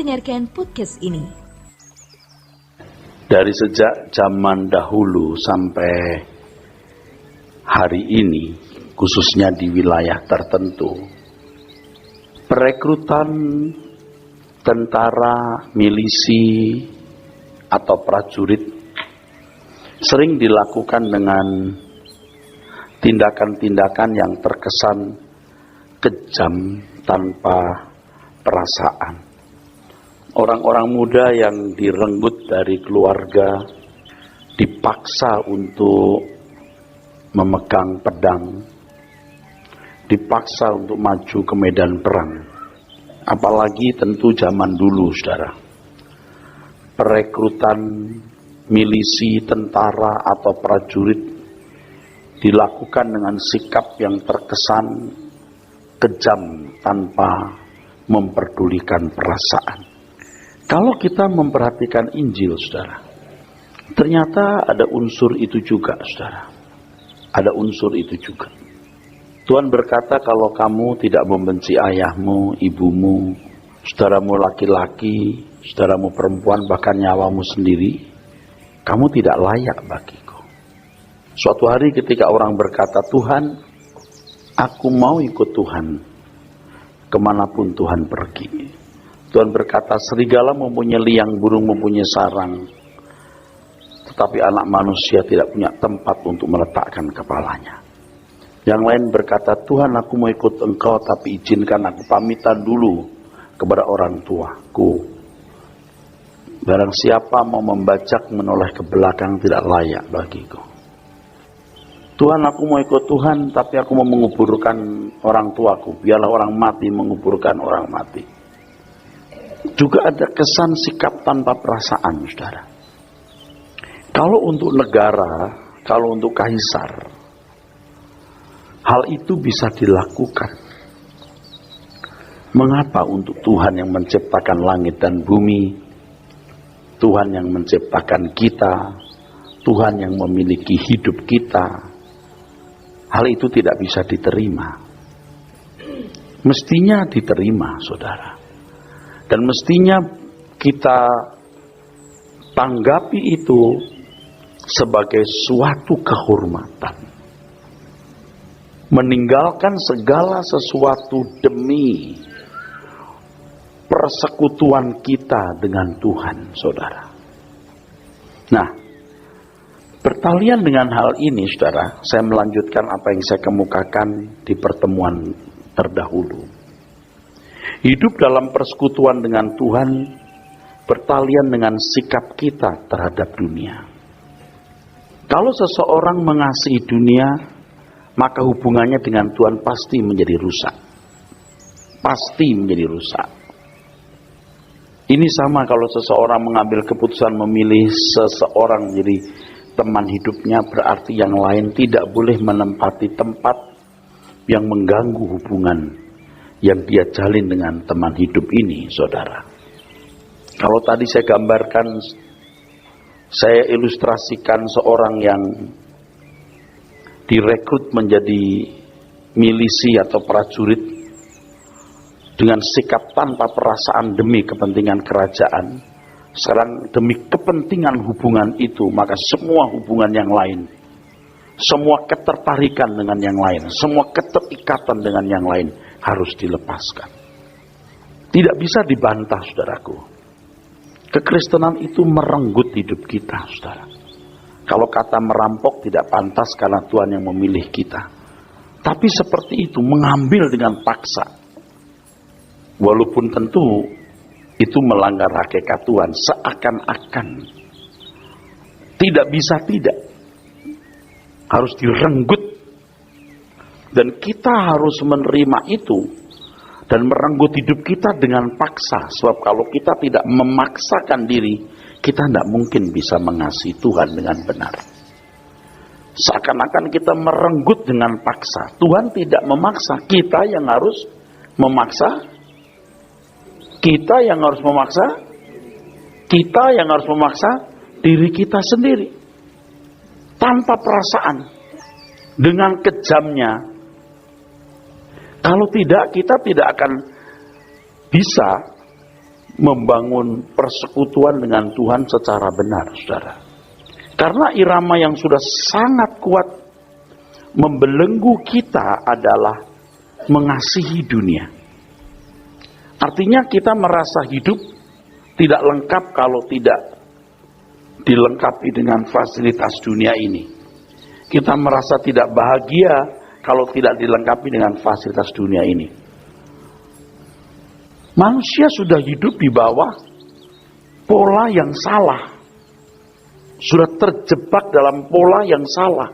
mendengarkan podcast ini. Dari sejak zaman dahulu sampai hari ini, khususnya di wilayah tertentu, perekrutan tentara, milisi, atau prajurit sering dilakukan dengan tindakan-tindakan yang terkesan kejam tanpa perasaan. Orang-orang muda yang direnggut dari keluarga dipaksa untuk memegang pedang, dipaksa untuk maju ke medan perang. Apalagi tentu zaman dulu, saudara. Perekrutan milisi, tentara, atau prajurit dilakukan dengan sikap yang terkesan kejam tanpa memperdulikan perasaan. Kalau kita memperhatikan Injil, saudara, ternyata ada unsur itu juga, saudara. Ada unsur itu juga. Tuhan berkata, kalau kamu tidak membenci ayahmu, ibumu, saudaramu laki-laki, saudaramu perempuan, bahkan nyawamu sendiri, kamu tidak layak bagiku. Suatu hari ketika orang berkata, Tuhan, aku mau ikut Tuhan kemanapun Tuhan pergi. Tuhan berkata, serigala mempunyai liang, burung mempunyai sarang, tetapi anak manusia tidak punya tempat untuk meletakkan kepalanya. Yang lain berkata, Tuhan, aku mau ikut Engkau, tapi izinkan aku pamitan dulu kepada orang tuaku. Barang siapa mau membajak menoleh ke belakang tidak layak bagiku. Tuhan, aku mau ikut Tuhan, tapi aku mau menguburkan orang tuaku. Biarlah orang mati menguburkan orang mati. Juga ada kesan sikap tanpa perasaan, saudara. Kalau untuk negara, kalau untuk kaisar, hal itu bisa dilakukan. Mengapa untuk Tuhan yang menciptakan langit dan bumi, Tuhan yang menciptakan kita, Tuhan yang memiliki hidup kita, hal itu tidak bisa diterima? Mestinya diterima, saudara. Dan mestinya kita tanggapi itu sebagai suatu kehormatan. Meninggalkan segala sesuatu demi persekutuan kita dengan Tuhan, saudara. Nah, bertalian dengan hal ini, saudara, saya melanjutkan apa yang saya kemukakan di pertemuan terdahulu. Hidup dalam persekutuan dengan Tuhan bertalian dengan sikap kita terhadap dunia. Kalau seseorang mengasihi dunia, maka hubungannya dengan Tuhan pasti menjadi rusak. Pasti menjadi rusak. Ini sama kalau seseorang mengambil keputusan memilih seseorang menjadi teman hidupnya, berarti yang lain tidak boleh menempati tempat yang mengganggu hubungan yang dia jalin dengan teman hidup ini, saudara. Kalau tadi saya gambarkan, saya ilustrasikan seorang yang direkrut menjadi milisi atau prajurit dengan sikap tanpa perasaan demi kepentingan kerajaan. Sekarang demi kepentingan hubungan itu, maka semua hubungan yang lain, semua ketertarikan dengan yang lain, semua keterikatan dengan yang lain harus dilepaskan. Tidak bisa dibantah, saudaraku. Kekristenan itu merenggut hidup kita, saudara. Kalau kata merampok tidak pantas karena Tuhan yang memilih kita. Tapi seperti itu, mengambil dengan paksa. Walaupun tentu itu melanggar hakikat Tuhan, seakan-akan tidak bisa tidak. Harus direnggut. Dan kita harus menerima itu dan merenggut hidup kita dengan paksa. Sebab kalau kita tidak memaksakan diri, kita tidak mungkin bisa mengasihi Tuhan dengan benar. Seakan-akan kita merenggut dengan paksa. Tuhan tidak memaksa, kita yang harus memaksa. Kita yang harus memaksa. Kita yang harus memaksa diri kita sendiri. Tanpa perasaan. Dengan kejamnya. Kalau tidak, kita tidak akan bisa membangun persekutuan dengan Tuhan secara benar, saudara. Karena irama yang sudah sangat kuat membelenggu kita adalah mengasihi dunia. Artinya kita merasa hidup tidak lengkap kalau tidak dilengkapi dengan fasilitas dunia ini. Kita merasa tidak bahagia kalau tidak dilengkapi dengan fasilitas dunia ini. Manusia sudah hidup di bawah pola yang salah. Sudah terjebak dalam pola yang salah.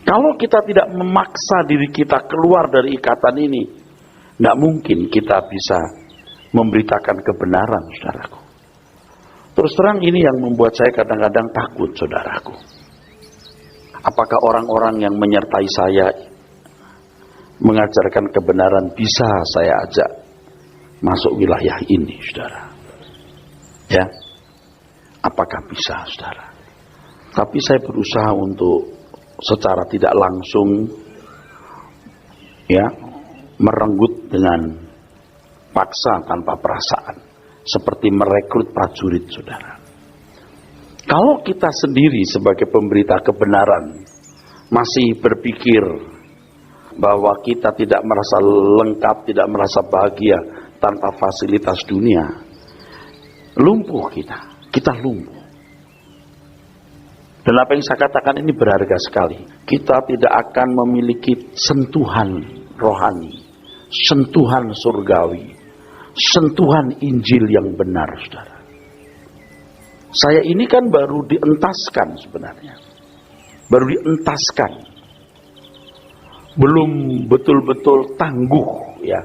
Kalau kita tidak memaksa diri kita keluar dari ikatan ini, nggak mungkin kita bisa memberitakan kebenaran, saudaraku. Terus terang ini yang membuat saya kadang-kadang takut, saudaraku. Apakah orang-orang yang menyertai saya mengajarkan kebenaran bisa saya ajak masuk wilayah ini, saudara? Ya, apakah bisa, saudara? Tapi saya berusaha untuk secara tidak langsung, ya, merenggut dengan paksa tanpa perasaan, seperti merekrut prajurit, saudara. Kalau kita sendiri sebagai pemberita kebenaran masih berpikir bahwa kita tidak merasa lengkap, tidak merasa bahagia tanpa fasilitas dunia, lumpuh kita lumpuh. Dan apa yang saya katakan ini berharga sekali. Kita tidak akan memiliki sentuhan rohani, sentuhan surgawi, sentuhan Injil yang benar, saudara. Saya ini kan baru dientaskan sebenarnya. Baru dientaskan. Belum betul-betul tangguh, ya.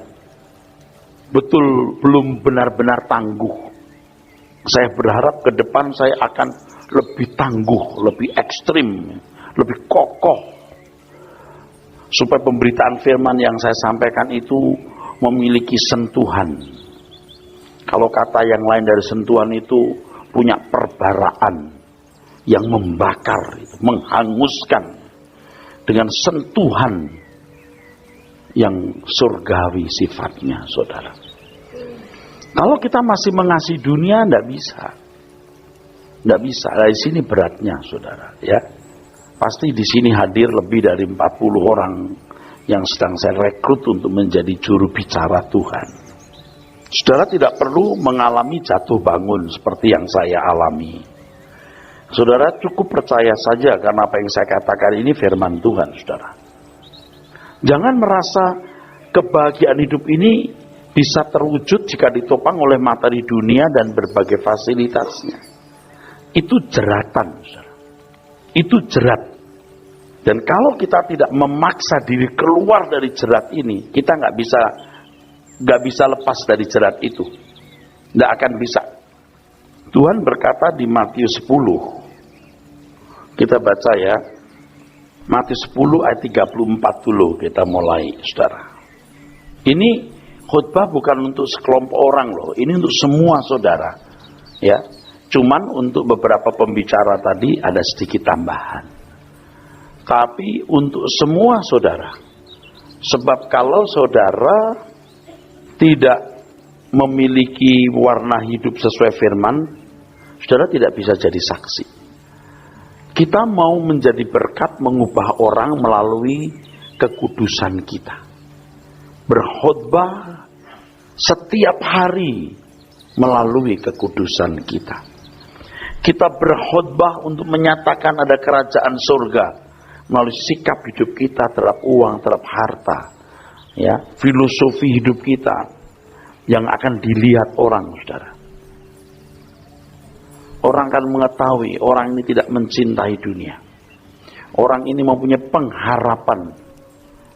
Belum benar-benar tangguh. Saya berharap ke depan saya akan lebih tangguh, lebih ekstrim, lebih kokoh. Supaya pemberitaan firman yang saya sampaikan itu memiliki sentuhan. Kalau kata yang lain dari sentuhan itu punya perbaraan yang membakar, menghanguskan dengan sentuhan yang surgawi sifatnya, saudara. Kalau kita masih mengasihi dunia, tidak bisa. Tidak bisa. Dari sini beratnya, saudara. Ya, pasti di sini hadir lebih dari 40 orang yang sedang saya rekrut untuk menjadi juru bicara Tuhan. Saudara tidak perlu mengalami jatuh bangun seperti yang saya alami. Saudara cukup percaya saja karena apa yang saya katakan ini firman Tuhan, saudara. Jangan merasa kebahagiaan hidup ini bisa terwujud jika ditopang oleh materi dunia dan berbagai fasilitasnya. Itu jeratan, saudara. Itu jerat. Dan kalau kita tidak memaksa diri keluar dari jerat ini, kita nggak bisa lepas dari jerat itu. Nggak akan bisa. Tuhan berkata di Matius 10. Kita baca ya. Matius 10 ayat 34 dulu kita mulai, saudara. Ini khutbah bukan untuk sekelompok orang loh. Ini untuk semua saudara. Ya. Cuman untuk beberapa pembicara tadi ada sedikit tambahan. Tapi untuk semua saudara. Sebab kalau saudara tidak memiliki warna hidup sesuai firman, saudara tidak bisa jadi saksi. Kita mau menjadi berkat mengubah orang melalui kekudusan kita. Berkhotbah setiap hari melalui kekudusan kita. Kita berkhotbah untuk menyatakan ada kerajaan surga melalui sikap hidup kita terhadap uang, terhadap harta. Ya, filosofi hidup kita yang akan dilihat orang, saudara. Orang akan mengetahui orang ini tidak mencintai dunia. Orang ini mempunyai pengharapan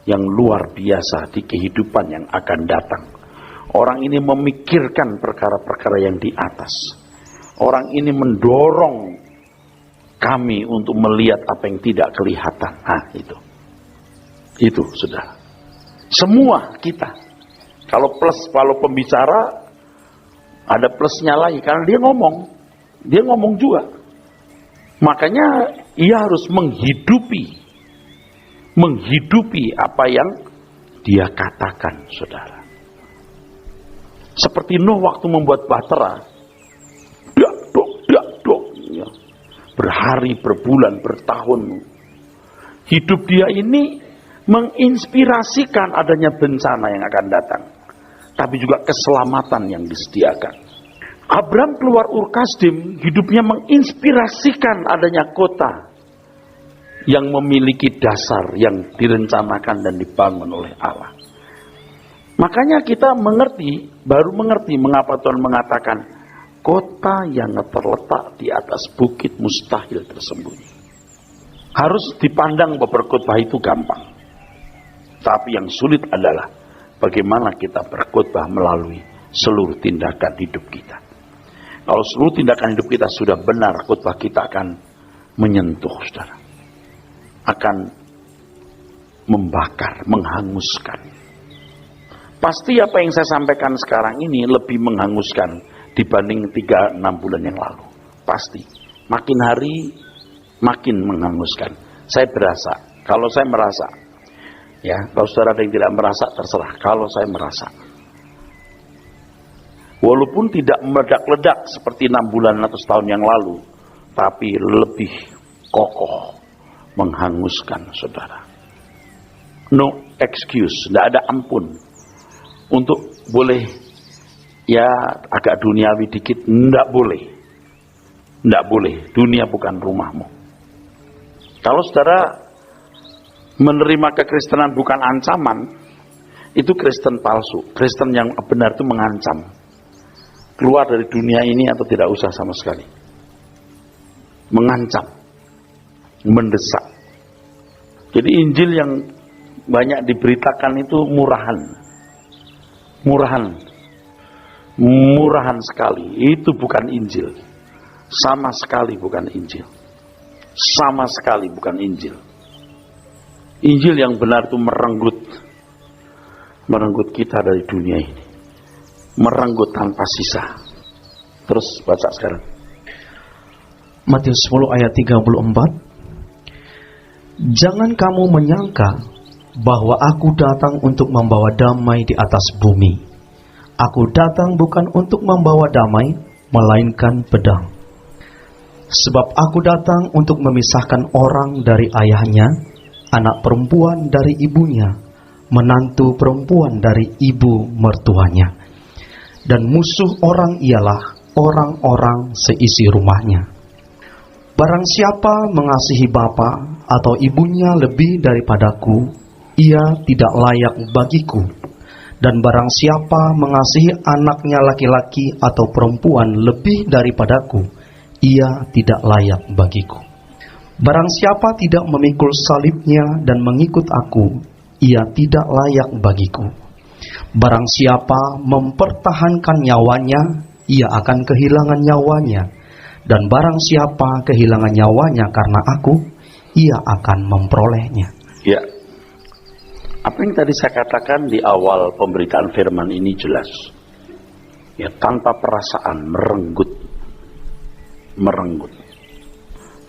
yang luar biasa di kehidupan yang akan datang. Orang ini memikirkan perkara-perkara yang di atas. Orang ini mendorong kami untuk melihat apa yang tidak kelihatan. Nah, itu sudah. Semua kita. Kalau pembicara ada plusnya lagi karena dia ngomong juga. Makanya ia harus menghidupi apa yang dia katakan, saudara. Seperti Nuh waktu membuat bahtera, ya. Berhari, berbulan, bertahun. Hidup dia ini menginspirasikan adanya bencana yang akan datang, tapi juga keselamatan yang disediakan. Abram keluar Ur Kasdim, hidupnya menginspirasikan adanya kota yang memiliki dasar yang direncanakan dan dibangun oleh Allah. Makanya kita baru mengerti mengapa Tuhan mengatakan kota yang terletak di atas bukit mustahil tersembunyi. Harus dipandang bahwa berkhotbah itu gampang. Tapi yang sulit adalah bagaimana kita berkhotbah melalui seluruh tindakan hidup kita. Kalau seluruh tindakan hidup kita sudah benar, khotbah kita akan menyentuh, saudara. Akan membakar, menghanguskan. Pasti apa yang saya sampaikan sekarang ini lebih menghanguskan dibanding 3-6 bulan yang lalu. Pasti. Makin hari, makin menghanguskan. Saya berasa. Kalau saya merasa, ya, kalau saudara ada yang tidak merasa, terserah. Kalau saya merasa, walaupun tidak meledak-ledak seperti 6 bulan atau setahun yang lalu, tapi lebih kokoh, menghanguskan saudara. No excuse, tidak ada ampun untuk boleh ya agak duniawi dikit, tidak boleh. Tidak boleh, dunia bukan rumahmu. Kalau saudara menerima kekristenan bukan ancaman, itu Kristen palsu. Kristen yang benar itu mengancam. Keluar dari dunia ini atau tidak usah sama sekali. Mengancam. Mendesak. Jadi Injil yang banyak diberitakan itu murahan. Murahan sekali. Itu bukan Injil. Sama sekali bukan Injil. Sama sekali bukan Injil. Injil yang benar itu merenggut kita dari dunia ini. Merenggut tanpa sisa. Terus baca sekarang. Matius 10 ayat 34. Jangan kamu menyangka bahwa aku datang untuk membawa damai di atas bumi. Aku datang bukan untuk membawa damai, melainkan pedang. Sebab aku datang untuk memisahkan orang dari ayahnya, anak perempuan dari ibunya, menantu perempuan dari ibu mertuanya. Dan musuh orang ialah orang-orang seisi rumahnya. Barang siapa mengasihi bapa atau ibunya lebih daripadaku, ia tidak layak bagiku. Dan barang siapa mengasihi anaknya laki-laki atau perempuan lebih daripadaku, ia tidak layak bagiku. Barang siapa tidak memikul salibnya dan mengikut aku, ia tidak layak bagiku. Barang siapa mempertahankan nyawanya, ia akan kehilangan nyawanya. Dan barang siapa kehilangan nyawanya karena aku, ia akan memperolehnya. Ya. Apa yang tadi saya katakan di awal pemberitaan firman ini jelas. Ya, tanpa perasaan, merenggut.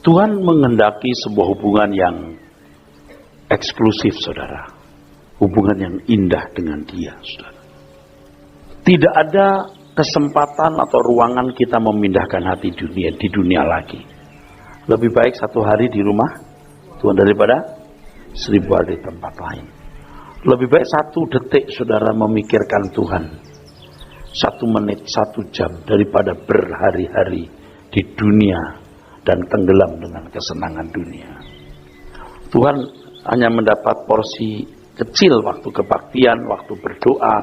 Tuhan menghendaki sebuah hubungan yang eksklusif, saudara. Hubungan yang indah dengan Dia, saudara. Tidak ada kesempatan atau ruangan kita memindahkan hati di dunia lagi. Lebih baik 1 hari di rumah Tuhan daripada 1000 hari di tempat lain. Lebih baik 1 detik saudara memikirkan Tuhan, 1 menit, 1 jam, daripada berhari-hari di dunia dan tenggelam dengan kesenangan dunia. Tuhan hanya mendapat porsi kecil waktu kebaktian, waktu berdoa,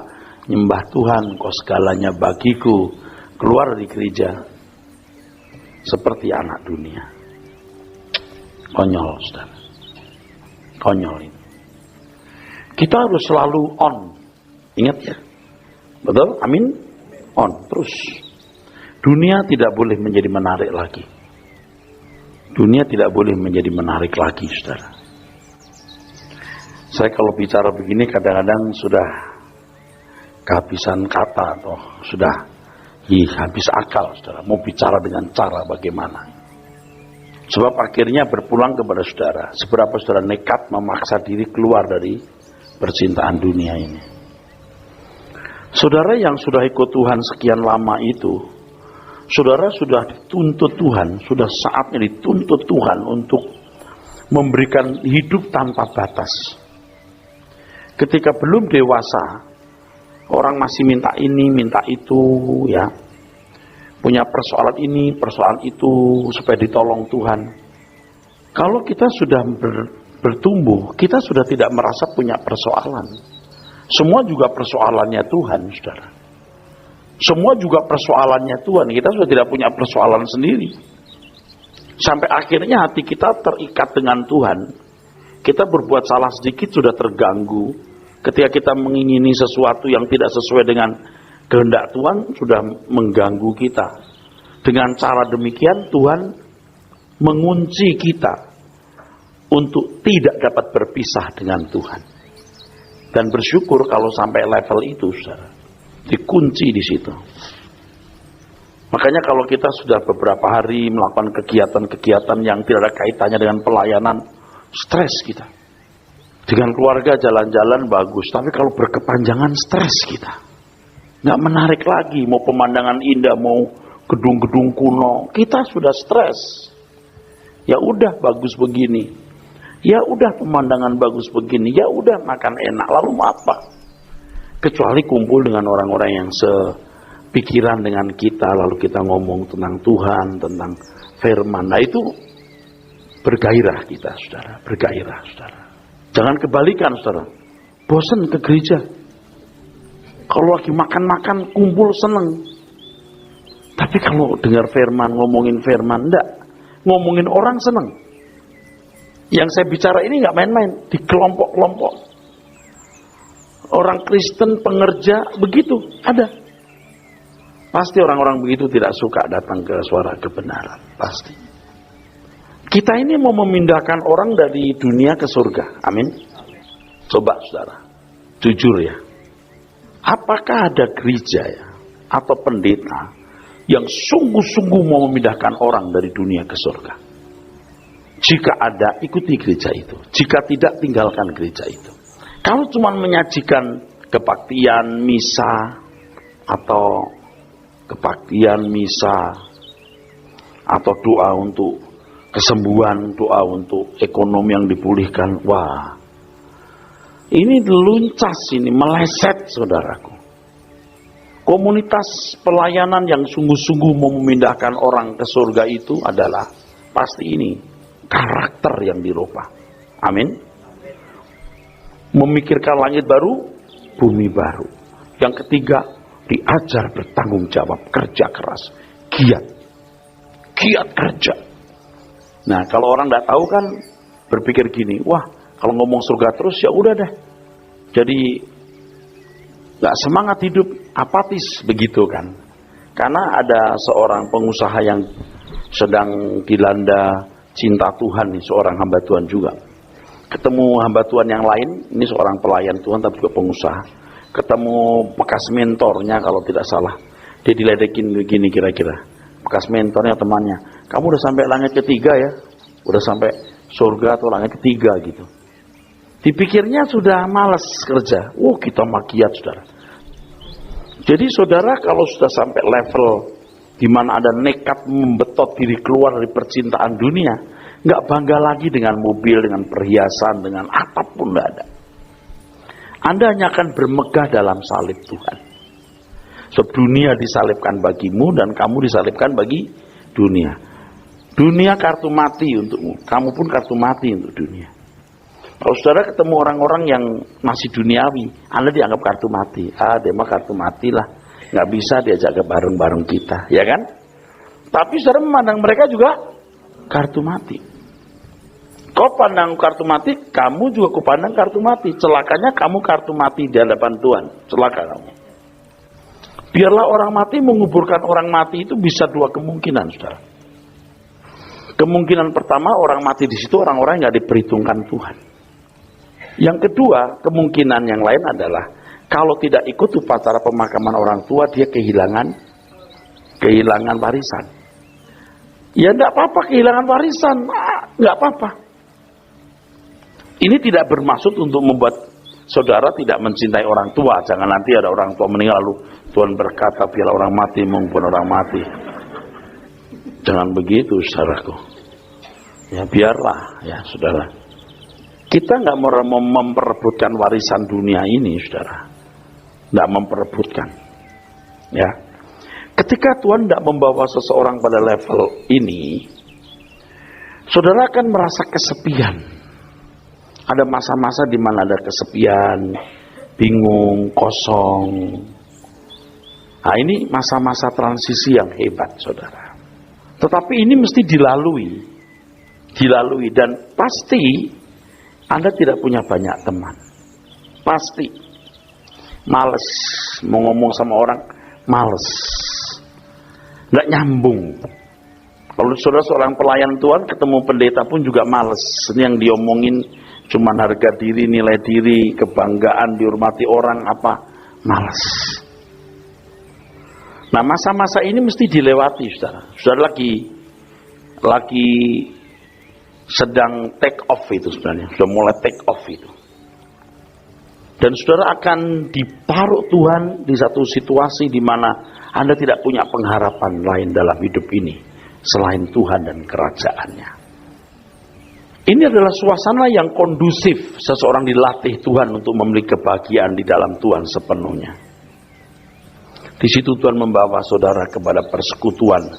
nyembah Tuhan, kau segalanya bagiku, keluar dari gereja seperti anak dunia. Konyol, saudara. Konyol ini. Kita harus selalu on. Ingat ya. Betul? Amin? On. Terus. Dunia tidak boleh menjadi menarik lagi. Dunia tidak boleh menjadi menarik lagi, saudara. Saya kalau bicara begini kadang-kadang sudah kehabisan kata atau sudah habis akal, saudara. Mau bicara dengan cara bagaimana? Sebab akhirnya berpulang kepada saudara. Seberapa saudara nekat memaksa diri keluar dari percintaan dunia ini. Saudara yang sudah ikut Tuhan sekian lama itu, saudara sudah dituntut Tuhan, sudah saatnya dituntut Tuhan untuk memberikan hidup tanpa batas. Ketika belum dewasa, orang masih minta ini, minta itu, ya. Punya persoalan ini, persoalan itu, supaya ditolong Tuhan. Kalau kita sudah bertumbuh, kita sudah tidak merasa punya persoalan. Semua juga persoalannya Tuhan, saudara. Semua juga persoalannya Tuhan. Kita sudah tidak punya persoalan sendiri. Sampai akhirnya hati kita terikat dengan Tuhan. Kita berbuat salah sedikit sudah terganggu. Ketika kita mengingini sesuatu yang tidak sesuai dengan kehendak Tuhan, sudah mengganggu kita. Dengan cara demikian Tuhan mengunci kita untuk tidak dapat berpisah dengan Tuhan. Dan bersyukur kalau sampai level itu, saudara, dikunci di situ. Makanya kalau kita sudah beberapa hari melakukan kegiatan-kegiatan yang tidak ada kaitannya dengan pelayanan, stres kita. Dengan keluarga jalan-jalan bagus, tapi kalau berkepanjangan stres kita. Nggak menarik lagi, mau pemandangan indah, mau gedung-gedung kuno, kita sudah stres. Ya udah bagus begini. Ya udah pemandangan bagus begini, ya udah makan enak, lalu mau apa? Kecuali kumpul dengan orang-orang yang sepikiran dengan kita, lalu kita ngomong tentang Tuhan, tentang firman. Nah itu bergairah kita, saudara, bergairah, saudara. Jangan kebalikan, saudara. Bosan ke gereja. Kalau lagi makan-makan, kumpul seneng. Tapi kalau dengar firman, ngomongin firman, enggak. Ngomongin orang seneng. Yang saya bicara ini nggak main-main, di kelompok-kelompok. Orang Kristen pengerja begitu ada. Pasti orang-orang begitu tidak suka datang ke suara kebenaran, pasti. Kita ini mau memindahkan orang dari dunia ke surga, amin. Coba saudara, jujur ya, apakah ada gereja ya atau pendeta yang sungguh-sungguh mau memindahkan orang dari dunia ke surga? Jika ada, ikuti gereja itu. Jika tidak, tinggalkan gereja itu. Kalau cuma menyajikan kebaktian misa atau kebaktian misa atau doa untuk kesembuhan, doa untuk ekonomi yang dipulihkan, wah, ini luncas, ini meleset, saudaraku. Komunitas pelayanan yang sungguh-sungguh mau memindahkan orang ke surga itu adalah pasti ini. Karakter yang dirubah. Amin. Memikirkan langit baru, bumi baru. Yang ketiga, diajar bertanggung jawab, kerja keras, giat kerja. Nah, kalau orang tidak tahu kan berpikir gini, wah, kalau ngomong surga terus ya udah deh. Jadi nggak semangat hidup, apatis begitu kan. Karena ada seorang pengusaha yang sedang dilanda cinta Tuhan nih, seorang hamba Tuhan juga. Ketemu hamba Tuhan yang lain, ini seorang pelayan Tuhan tapi juga pengusaha. Ketemu bekas mentornya kalau tidak salah. Dia diledekin begini kira-kira. Bekas mentornya temannya, kamu udah sampai langit ketiga ya? Udah sampai surga atau langit ketiga gitu. Dipikirnya sudah malas kerja. Kita makiat, saudara. Jadi saudara kalau sudah sampai level di mana ada nekat membetot diri keluar dari percintaan dunia, nggak bangga lagi dengan mobil, dengan perhiasan, dengan apapun, nggak ada. Anda hanya akan bermegah dalam salib Tuhan. Sebab dunia disalibkan bagimu dan kamu disalibkan bagi dunia. Dunia kartu mati untukmu, kamu pun kartu mati untuk dunia. Kalau saudara ketemu orang-orang yang masih duniawi, Anda dianggap kartu mati. Dia mah kartu mati lah. Nggak bisa diajak ke bareng-bareng kita, ya kan? Tapi saudara memandang mereka juga kartu mati. Kau pandang kartu mati, kamu juga kau pandang kartu mati. Celakanya kamu kartu mati di hadapan Tuhan. Celaka kamu. Biarlah orang mati menguburkan orang mati itu bisa dua kemungkinan, saudara. Kemungkinan pertama, orang mati di situ orang-orang yang nggak diperhitungkan Tuhan. Yang kedua, kemungkinan yang lain adalah kalau tidak ikut upacara pemakaman orang tua, dia kehilangan warisan. Ya enggak apa-apa kehilangan warisan, enggak apa-apa. Ini tidak bermaksud untuk membuat Saudara tidak mencintai orang tua, jangan nanti ada orang tua meninggal lalu Tuhan berkata biar orang mati mengubur orang mati. Jangan begitu, saudaraku. Ya biarlah, ya saudara. Kita nggak mau memperebutkan warisan dunia ini, saudara. Nggak memperebutkan. Ya. Ketika Tuhan tidak membawa seseorang pada level ini, saudara akan merasa kesepian. Ada masa-masa di mana ada kesepian, bingung, kosong. Nah ini masa-masa transisi yang hebat, saudara. Tetapi ini mesti dilalui dan pasti Anda tidak punya banyak teman. Pasti males mau ngomong sama orang, males, nggak nyambung. Kalau saudara seorang pelayan Tuhan ketemu pendeta pun juga males. Ini yang diomongin cuman harga diri, nilai diri, kebanggaan, dihormati orang apa, males. Nah masa-masa ini mesti dilewati, saudara. Saudara lagi sedang take off itu sebenarnya, sudah mulai take off itu. Dan saudara akan diparuk Tuhan di satu situasi di mana Anda tidak punya pengharapan lain dalam hidup ini selain Tuhan dan kerajaannya. Ini adalah suasana yang kondusif seseorang dilatih Tuhan untuk memiliki kebahagiaan di dalam Tuhan sepenuhnya. Di situ Tuhan membawa saudara kepada persekutuan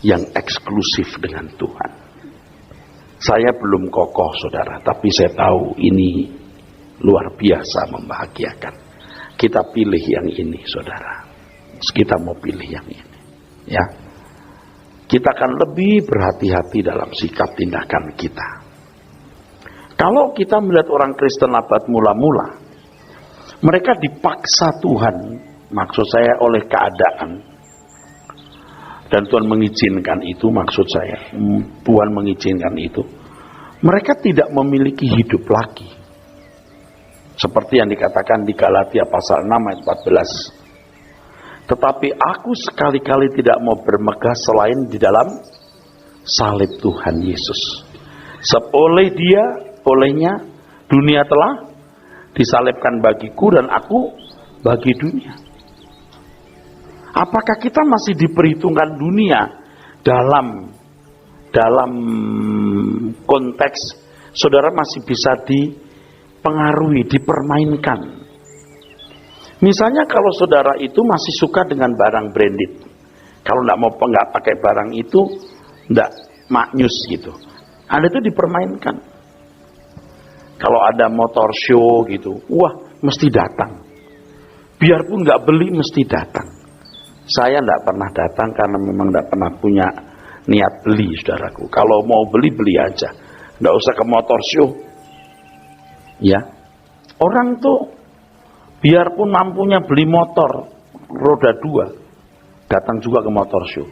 yang eksklusif dengan Tuhan. Saya belum kokoh, saudara, tapi saya tahu ini luar biasa membahagiakan. Kita pilih yang ini, saudara. Kita mau pilih yang ini, ya. Kita akan lebih berhati-hati dalam sikap tindakan kita. Kalau kita melihat orang Kristen abad mula-mula, mereka dipaksa Tuhan, maksud saya oleh keadaan, dan Tuhan mengizinkan itu, maksud saya Tuhan mengizinkan itu. Mereka tidak memiliki hidup lagi, seperti yang dikatakan di Galatia pasal 6 ayat 14. Tetapi aku sekali-kali tidak mau bermegah selain di dalam salib Tuhan Yesus. Oleh dia, olehnya dunia telah disalibkan bagiku dan aku bagi dunia. Apakah kita masih diperhitungkan dunia dalam konteks saudara masih bisa dipengaruhi, dipermainkan? Misalnya kalau saudara itu masih suka dengan barang branded, kalau nggak pakai barang itu nggak maknyus gitu, Anda itu dipermainkan. Kalau ada motor show gitu, wah mesti datang, biarpun nggak beli mesti datang. Saya nggak pernah datang karena memang nggak pernah punya niat beli, saudaraku. Kalau mau beli aja, nggak usah ke motor show. Ya, orang tuh biarpun mampunya beli motor roda 2, datang juga ke motor show.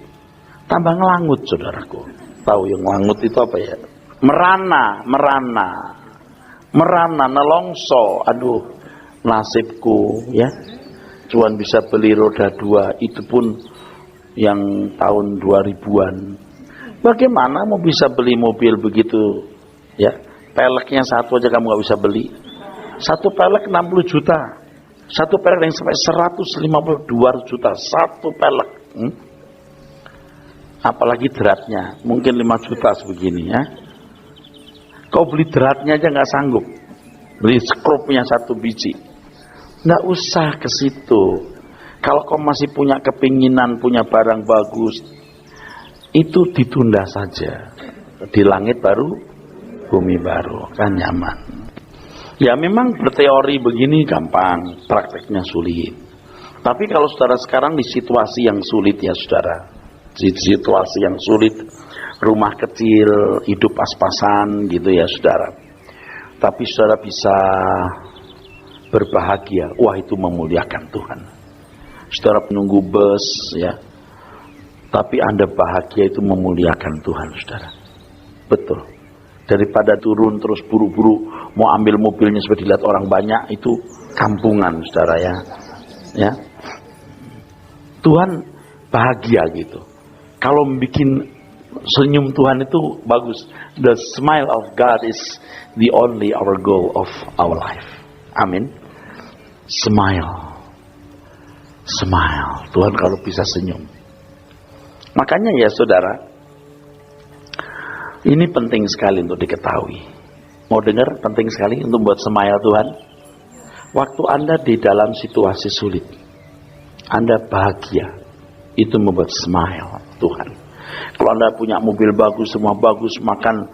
Tambah ngelangut, saudaraku. Tahu yang ngelangut itu apa ya? Merana, nelongso. Aduh, nasibku, ya. Cuman bisa beli roda 2, itu pun yang tahun 2000-an. Bagaimana mau bisa beli mobil begitu, ya? Peleknya satu aja kamu nggak bisa beli. Satu pelek 60 juta. Satu pelek yang sampai 152 juta. Satu pelek. Apalagi dratnya, mungkin 5 juta sebegini, ya. Kau beli dratnya aja nggak sanggup. Beli skrupnya 1 biji. Nggak usah ke situ. Kalau kau masih punya kepinginan, punya barang bagus, itu ditunda saja. Di langit baru, bumi baru, kan nyaman. Ya memang berteori begini gampang, prakteknya sulit. Tapi kalau saudara sekarang di situasi yang sulit ya saudara, di situasi yang sulit, rumah kecil, hidup pas-pasan gitu ya saudara. Tapi saudara bisa berbahagia, wah itu memuliakan Tuhan. Saudara menunggu bus ya, tapi Anda bahagia, itu memuliakan Tuhan, saudara. Betul. Daripada turun terus buru-buru mau ambil mobilnya supaya dilihat orang banyak, itu kampungan, saudara ya. Ya. Tuhan bahagia gitu. Kalau bikin senyum Tuhan itu bagus. The smile of God is the only our goal of our life. Amin. Smile. Smile. Tuhan kalau bisa senyum. Makanya ya saudara, ini penting sekali untuk diketahui. Mau dengar? Penting sekali untuk buat smile Tuhan. Waktu Anda di dalam situasi sulit, Anda bahagia, itu membuat smile Tuhan. Kalau Anda punya mobil bagus, semua bagus, makan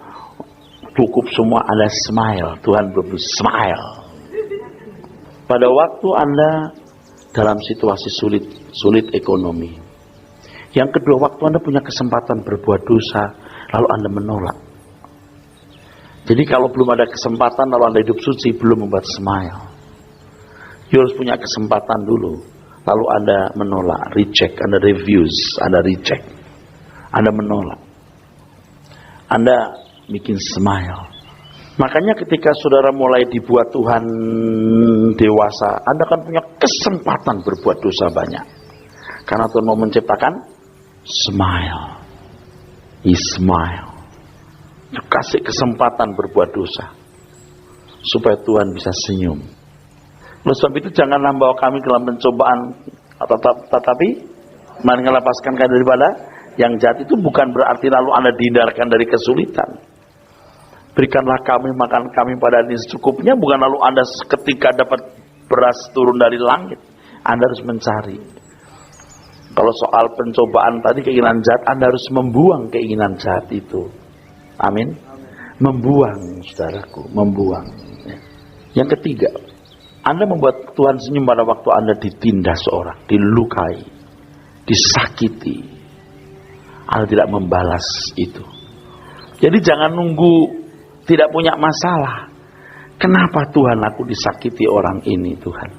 cukup semua, Anda smile, Tuhan smile. Pada waktu Anda dalam situasi sulit ekonomi. Yang kedua, waktu Anda punya kesempatan berbuat dosa, lalu Anda menolak. Jadi kalau belum ada kesempatan, lalu Anda hidup suci, belum membuat smile. You harus punya kesempatan dulu, lalu Anda menolak, reject, Anda refuse, Anda reject, Anda menolak, Anda bikin smile. Makanya ketika saudara mulai dibuat Tuhan dewasa, Anda akan punya kesempatan berbuat dosa banyak. Karena Tuhan mau menciptakan smile. He smile. Kasih kesempatan berbuat dosa, supaya Tuhan bisa senyum. Oleh sebab itu janganlah membawa kami ke dalam pencobaan, tetapi mari melepaskan kami daripada yang jahat. Itu bukan berarti lalu Anda dihindarkan dari kesulitan. Berikanlah kami makan kami pada hari ini secukupnya, bukan lalu Anda ketika dapat beras turun dari langit. Anda harus mencari. Kalau soal pencobaan tadi, keinginan jahat, Anda harus membuang keinginan jahat itu. Amin. Membuang, saudaraku, membuang. Yang ketiga, Anda membuat Tuhan senyum pada waktu Anda ditindas orang, dilukai, disakiti. Anda tidak membalas itu. Jadi jangan nunggu tidak punya masalah. Kenapa Tuhan aku disakiti orang ini Tuhan?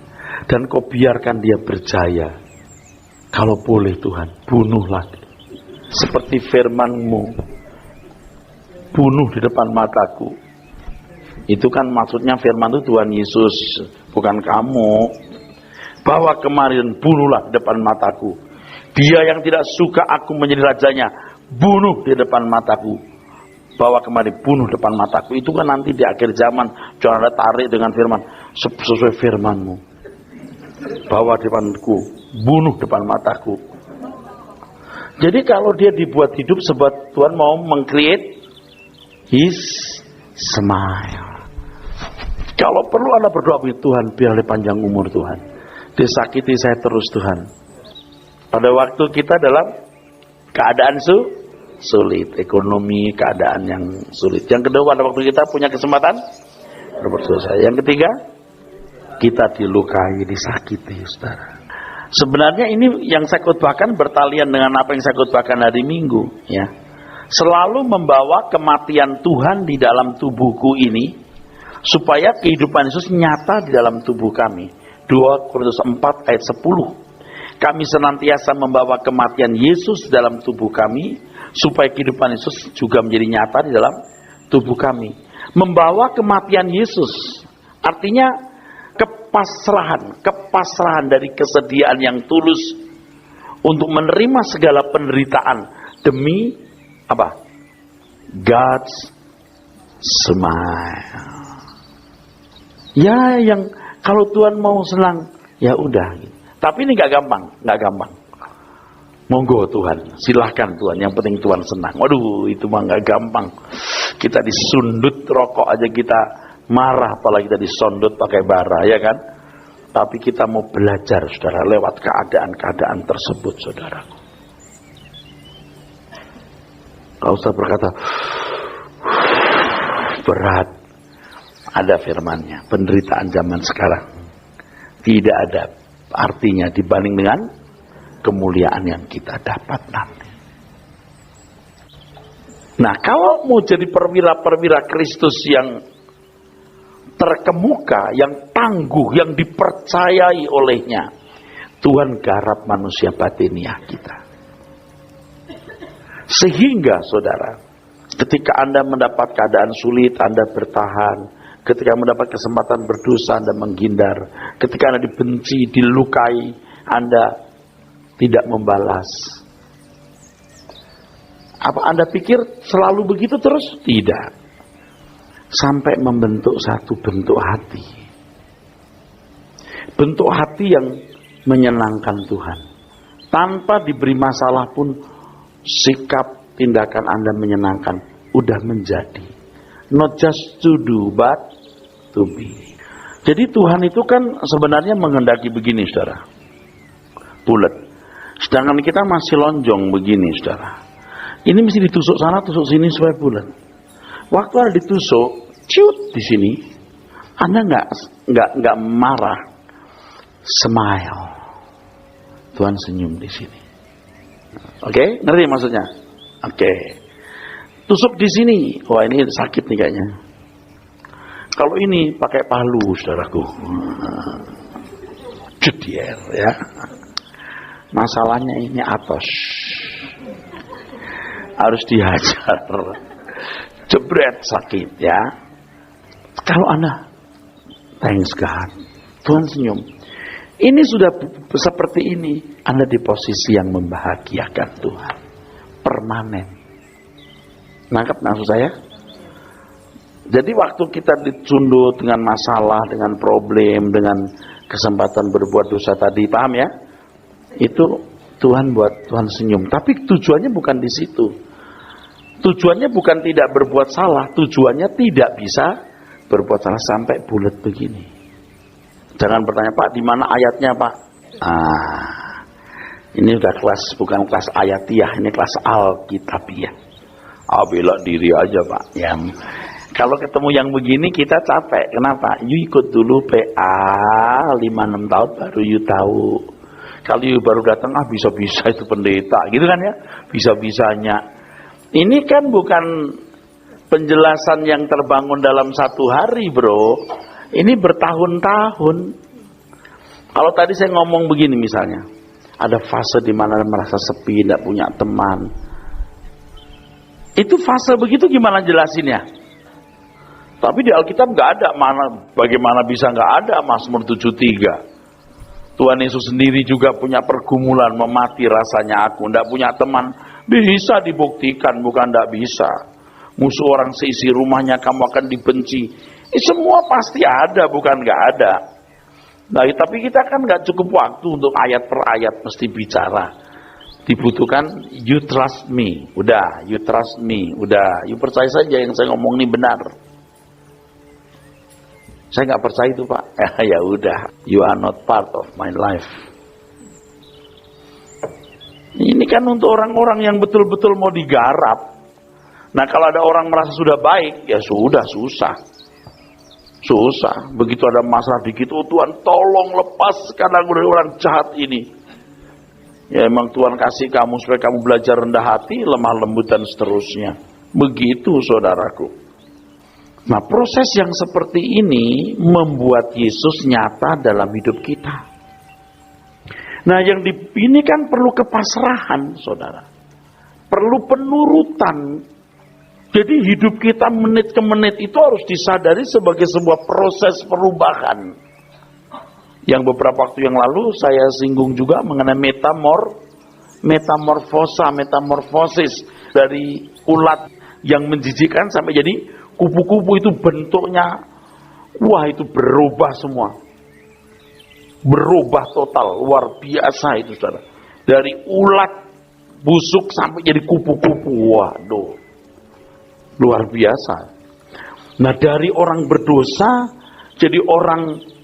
Dan kau biarkan dia berjaya. Kalau boleh Tuhan, bunuhlah. Seperti firman-Mu, bunuh di depan mataku. Itu kan maksudnya firman itu Tuhan Yesus, bukan kamu. Bawa kemarin, bunuhlah di depan mataku. Dia yang tidak suka aku menjadi rajanya, bunuh di depan mataku. Bawa kemari, bunuh depan mataku. Itu kan nanti di akhir zaman, jangan ada tarik dengan firman, sesuai firman-Mu. Bawa di depanku, bunuh depan mataku. Jadi kalau dia dibuat hidup sebab Tuhan mau meng-create His smile. Kalau perlu Anda berdoa, Tuhan biarlah panjang umur Tuhan. Disakiti saya terus Tuhan. Pada waktu kita dalam keadaan sulit, ekonomi, keadaan yang sulit. Yang kedua, pada waktu kita punya kesempatan berbuat dosa. Yang ketiga, kita dilukai, disakiti, saudara. Sebenarnya ini yang saya khotbahkan bertalian dengan apa yang saya khotbahkan hari Minggu, ya. Selalu membawa kematian Tuhan di dalam tubuhku ini, supaya kehidupan Yesus nyata di dalam tubuh kami. 2 Korintus 4 ayat 10. Kami senantiasa membawa kematian Yesus dalam tubuh kami, supaya kehidupan Yesus juga menjadi nyata di dalam tubuh kami. Membawa kematian Yesus artinya kepasrahan dari kesediaan yang tulus untuk menerima segala penderitaan demi apa? God's smile. Ya, yang kalau Tuhan mau senang, ya udah. Tapi ini nggak gampang. Monggo Tuhan, silahkan Tuhan. Yang penting Tuhan senang. Waduh, itu mah nggak gampang. Kita disundut rokok aja kita marah, apalagi kita disondot pakai bara, ya kan? Tapi kita mau belajar, saudara, lewat keadaan-keadaan tersebut, saudaraku. Kalau usah berkata berat, ada firman-Nya. Penderitaan zaman sekarang tidak ada artinya dibanding dengan kemuliaan yang kita dapat nanti. Nah, kalau mau jadi perwira-perwira Kristus yang terkemuka, yang tangguh, yang dipercayai olehnya, Tuhan garap manusia batiniah kita. Sehingga saudara, ketika Anda mendapat keadaan sulit, Anda bertahan. Ketika mendapat kesempatan berdosa, Anda menghindar. Ketika Anda dibenci, dilukai, Anda tidak membalas. Apa Anda pikir selalu begitu terus? Tidak. Sampai membentuk satu bentuk hati. bentuk hati yang menyenangkan Tuhan. Tanpa diberi masalah pun sikap tindakan Anda menyenangkan, udah menjadi. Not just to do, but to be. Jadi Tuhan itu kan sebenarnya menghendaki begini, saudara. Bulat. Sedangkan kita masih lonjong begini, saudara. Ini mesti ditusuk sana, tusuk sini supaya bulat. Waktu ada ditusuk, ciut di sini, Anda nggak marah, smile. Tuhan senyum di sini. Oke, ngerti maksudnya? Oke. Tusuk di sini, wah ini sakit nih kayaknya. Kalau ini pakai palu, saudaraku, jedier ya. Masalahnya ini atos, harus dihajar, jebret sakit ya. Kalau Anda, thanks God, Tuhan senyum. Ini sudah seperti ini, Anda di posisi yang membahagiakan Tuhan, permanen. Nangkep maksud saya? Jadi waktu kita dicundut dengan masalah, dengan problem, dengan kesempatan berbuat dosa tadi, paham ya? Itu Tuhan buat Tuhan senyum. Tapi tujuannya bukan di situ. Tujuannya bukan tidak berbuat salah, tujuannya tidak bisa berbuat salah sampai bulat begini. Jangan bertanya, Pak, di mana ayatnya, Pak? Ini udah kelas, bukan kelas ayatiah, ini kelas alkitabiah. Bela diri aja, Pak. Ya. Kalau ketemu yang begini kita capek. Kenapa? You ikut dulu PA 5-6 tahun baru you tahu. Kalau you baru datang, bisa-bisa itu pendeta, gitu kan ya? Bisa-bisanya. Ini kan bukan penjelasan yang terbangun dalam satu hari, bro. Ini bertahun-tahun. Kalau tadi saya ngomong begini misalnya, ada fase di mana merasa sepi, tidak punya teman. Itu fase begitu gimana jelasinnya? Tapi di Alkitab nggak ada, bagaimana bisa nggak ada Mazmur 73. Tuhan Yesus sendiri juga punya pergumulan, memati rasanya aku, tidak punya teman. Bisa dibuktikan, bukan tidak bisa. Musuh orang seisi rumahnya, kamu akan dibenci. Semua pasti ada, bukan nggak ada. Nah, tapi kita kan nggak cukup waktu untuk ayat per ayat mesti bicara. Dibutuhkan you trust me, udah, you trust me, udah, you percaya saja yang saya ngomong ini benar. Saya nggak percaya itu, Pak. Ya udah, you are not part of my life. Ini kan untuk orang-orang yang betul-betul mau digarap. Nah, kalau ada orang merasa sudah baik, ya sudah, susah. Begitu ada masalah dikit, oh Tuhan tolong lepaskan aku dari orang jahat ini. Ya emang Tuhan kasih kamu supaya kamu belajar rendah hati, lemah lembut dan seterusnya. Begitu saudaraku. Nah, proses yang seperti ini membuat Yesus nyata dalam hidup kita. Nah, yang ini kan perlu kepasrahan, saudara. Perlu penurutan. Jadi hidup kita menit ke menit itu harus disadari sebagai sebuah proses perubahan. Yang beberapa waktu yang lalu saya singgung juga mengenai metamorfosis dari ulat yang menjijikkan sampai jadi kupu-kupu itu bentuknya, wah itu berubah semua. Berubah total, luar biasa itu saudara. Dari ulat busuk sampai jadi kupu-kupu, waduh. Luar biasa. Nah, dari orang berdosa jadi orang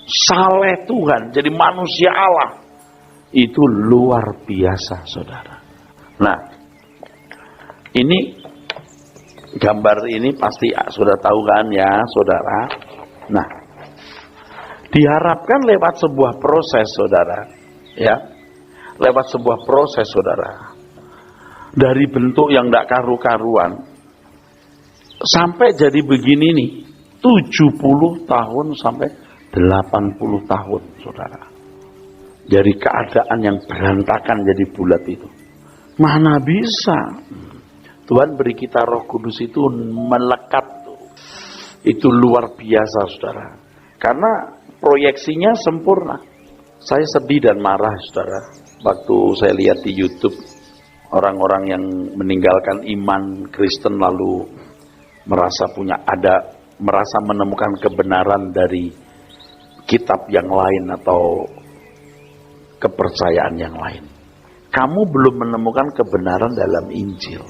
saleh Tuhan, jadi manusia Allah. Itu luar biasa, saudara. Nah, ini gambar ini pasti sudah tahu kan ya, saudara. Nah, diharapkan lewat sebuah proses, saudara. Ya, lewat sebuah proses, saudara. Dari bentuk yang tidak karu-karuan sampai jadi begini nih, 70 tahun sampai 80 tahun, saudara. Dari keadaan yang berantakan jadi bulat itu. Mana bisa? Tuhan beri kita Roh Kudus itu melekat. Itu luar biasa, saudara. Karena proyeksinya sempurna. Saya sedih dan marah, saudara. Waktu saya lihat di YouTube, orang-orang yang meninggalkan iman Kristen lalu merasa menemukan kebenaran dari kitab yang lain atau kepercayaan yang lain. Kamu belum menemukan kebenaran dalam Injil.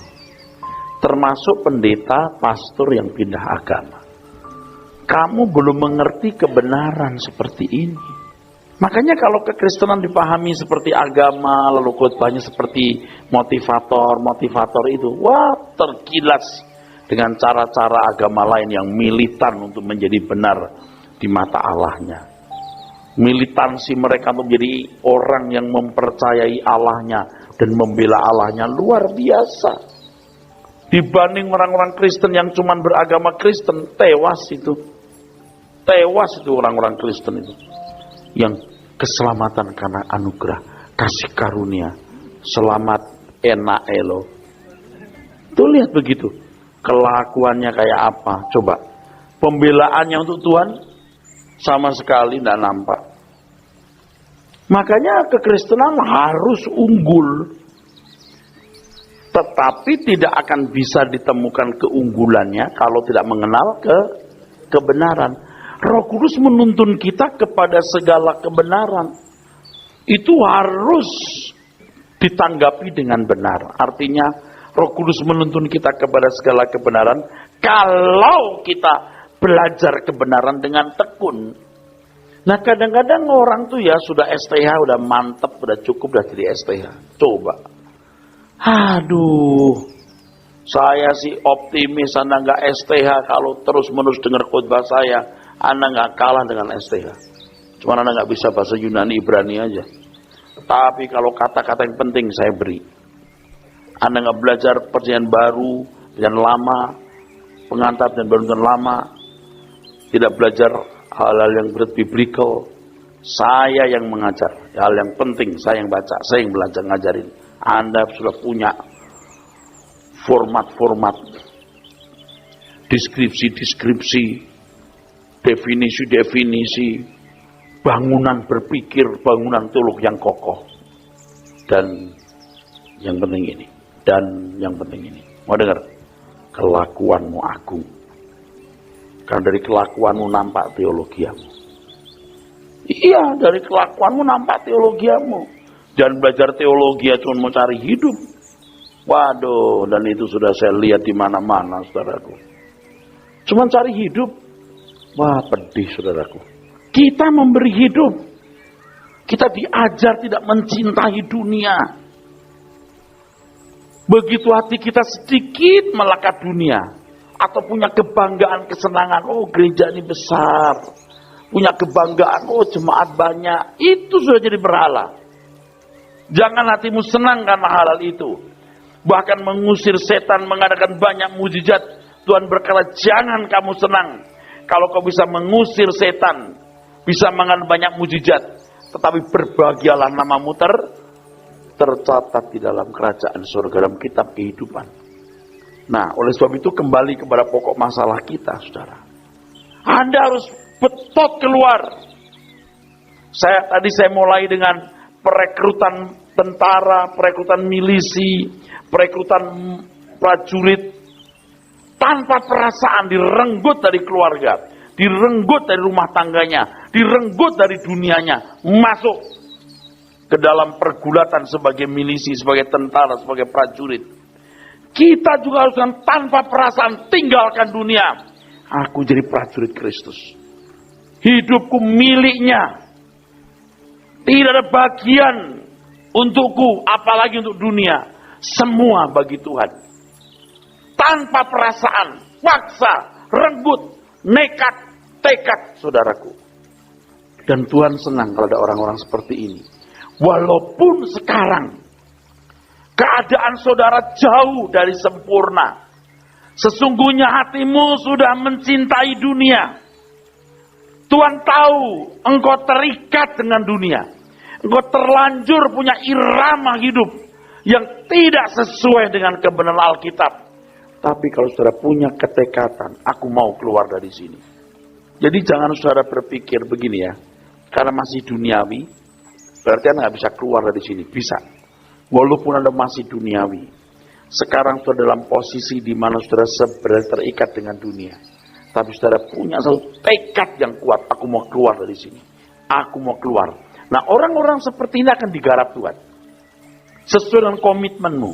Termasuk pendeta, pastor yang pindah agama. Kamu belum mengerti kebenaran seperti ini. Makanya kalau kekristenan dipahami seperti agama, lalu khotbahnya seperti motivator itu, wah tergilas dengan cara-cara agama lain yang militan untuk menjadi benar di mata Allahnya. Militansi mereka untuk menjadi orang yang mempercayai Allahnya dan membela Allahnya luar biasa. Dibanding orang-orang Kristen yang cuma beragama Kristen, tewas itu orang-orang Kristen itu. Yang keselamatan karena anugerah, kasih karunia, selamat enak elo. Tuh lihat begitu, kelakuannya kayak apa? Coba, pembelaannya untuk Tuhan sama sekali tidak nampak. Makanya kekristenan harus unggul, tetapi tidak akan bisa ditemukan keunggulannya kalau tidak mengenal kebenaran. Roh Kudus menuntun kita kepada segala kebenaran. Itu harus ditanggapi dengan benar. Artinya Roh Kudus menuntun kita kepada segala kebenaran kalau kita belajar kebenaran dengan tekun. Nah kadang-kadang orang tuh ya sudah STH, udah mantep, udah cukup, udah jadi STH. Coba. Aduh. Saya sih optimis Anda nggak STH kalau terus-menerus dengar khotbah saya. Anda nggak kalah dengan STH. Cuma Anda nggak bisa bahasa Yunani, Ibrani aja. Tapi kalau kata-kata yang penting saya beri. Anda nggak belajar perjanjian baru, perjanjian lama, pengantar dan baru dan lama. Tidak belajar hal-hal yang biblical. Saya yang mengajar. Hal yang penting saya yang baca, saya yang belajar ngajarin. Anda sudah punya format-format, deskripsi-deskripsi, definisi-definisi, bangunan berpikir, bangunan teologi yang kokoh. Dan yang penting ini, mau dengar? Kelakuanmu agung. Karena dari kelakuanmu nampak teologiamu. Iya, dari kelakuanmu nampak teologiamu. Jangan belajar teologi cuma mau cari hidup. Waduh, dan itu sudah saya lihat di mana-mana, saudaraku. Cuma cari hidup. Wah, pedih saudaraku. Kita memberi hidup. Kita diajar tidak mencintai dunia. Begitu hati kita sedikit melekat dunia. Atau punya kebanggaan, kesenangan. Oh, gereja ini besar. Punya kebanggaan. Oh, jemaat banyak. Itu sudah jadi berhala. Jangan hatimu senang karena hal itu. Bahkan mengusir setan, mengadakan banyak mujizat. Tuhan berkata, jangan kamu senang. Kalau kau bisa mengusir setan, bisa mengadakan banyak mujizat, tetapi berbahagialah namamu tercatat di dalam kerajaan surga, dalam kitab kehidupan. Nah, oleh sebab itu kembali kepada pokok masalah kita, saudara. Anda harus betot keluar. Tadi saya mulai dengan perekrutan tentara, perekrutan milisi, perekrutan prajurit. Tanpa perasaan direnggut dari keluarga, direnggut dari rumah tangganya, direnggut dari dunianya, masuk ke dalam pergulatan sebagai milisi, sebagai tentara, sebagai prajurit. Kita juga harus tanpa perasaan tinggalkan dunia. Aku jadi prajurit Kristus. Hidupku miliknya. Tidak ada bagian untukku, apalagi untuk dunia. Semua bagi Tuhan. Tanpa perasaan, paksa, renggut, nekat, tekad, saudaraku. Dan Tuhan senang kalau ada orang-orang seperti ini. Walaupun sekarang keadaan saudara jauh dari sempurna. Sesungguhnya hatimu sudah mencintai dunia. Tuhan tahu engkau terikat dengan dunia. Engkau terlanjur punya irama hidup yang tidak sesuai dengan kebenaran Alkitab. Tapi kalau saudara punya ketekatan, aku mau keluar dari sini. Jadi jangan saudara berpikir begini ya, karena masih duniawi, berarti Anda nggak bisa keluar dari sini. Bisa, walaupun Anda masih duniawi. Sekarang saudara dalam posisi di mana saudara sebenarnya terikat dengan dunia. Tapi saudara punya satu tekad yang kuat, aku mau keluar dari sini. aku mau keluar. Nah, orang-orang seperti ini akan digarap Tuhan. Sesuai dengan komitmenmu.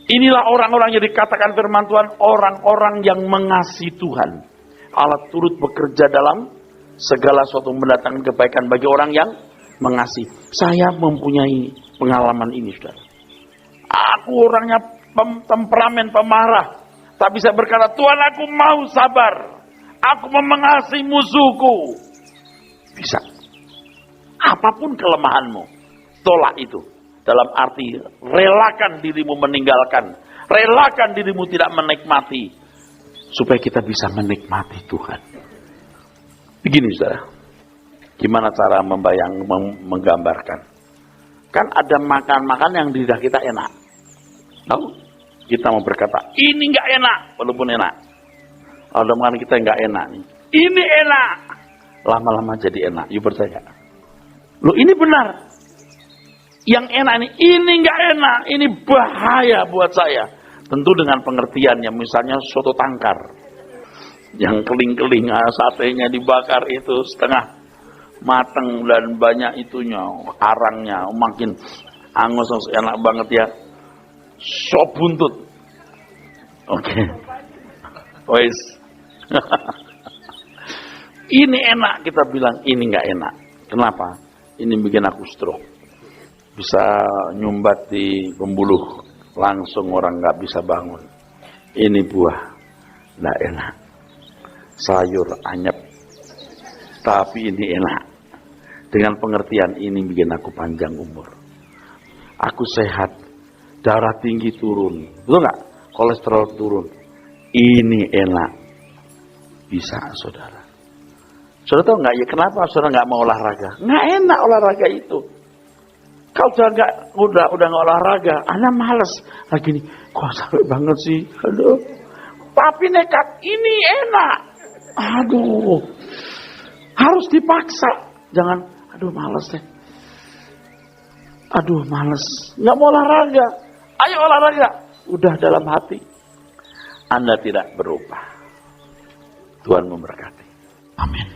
Inilah orang-orang yang dikatakan firman Tuhan, orang-orang yang mengasihi Tuhan. Allah turut bekerja dalam segala sesuatu mendatangkan kebaikan bagi orang yang mengasihi. Saya mempunyai pengalaman ini, saudara. Aku orangnya temperamen, pemarah. Tapi saya berkata, Tuhan, aku mau sabar. Aku mau mengasihi musuhku. Bisa. Apapun kelemahanmu, tolak itu. Dalam arti, relakan dirimu meninggalkan. Relakan dirimu tidak menikmati. Supaya kita bisa menikmati Tuhan. Begini, saudara. Gimana cara menggambarkan? Kan ada makan-makan yang di lidah kita enak. Tahu? Kita mau berkata, ini nggak enak, walaupun enak. Ada makan kita nggak enak nih. Ini enak. Lama-lama jadi enak. You percaya? Loh, ini benar. Yang enak ini nggak enak. Ini bahaya buat saya. Tentu dengan pengertiannya, misalnya soto tangkar. Yang keling-keling, satenya dibakar itu setengah mateng dan banyak itunya, arangnya makin angus, enak banget ya. Sop buntut. Oke. Wes. Ini enak, kita bilang ini nggak enak. Kenapa? Ini bikin aku stroke. Bisa nyumbat di pembuluh, langsung orang nggak bisa bangun. Ini buah nggak enak. Sayur anyep. Tapi ini enak. Dengan pengertian ini bikin aku panjang umur. Aku sehat. Darah tinggi turun. Betul nggak? Kolesterol turun. Ini enak. Bisa, saudara. Saudara tahu nggak ya kenapa saudara nggak mau olahraga? Nggak enak olahraga itu. Kalau udah nggak olahraga, anak males. Lagi nih, kok sampai banget sih? Aduh. Tapi nekat, ini enak. Aduh. Harus dipaksa. Jangan, aduh males deh. Aduh males. Nggak mau olahraga. Ayo olahraga. Udah dalam hati. Anda tidak berubah. Tuhan memberkati. Amin.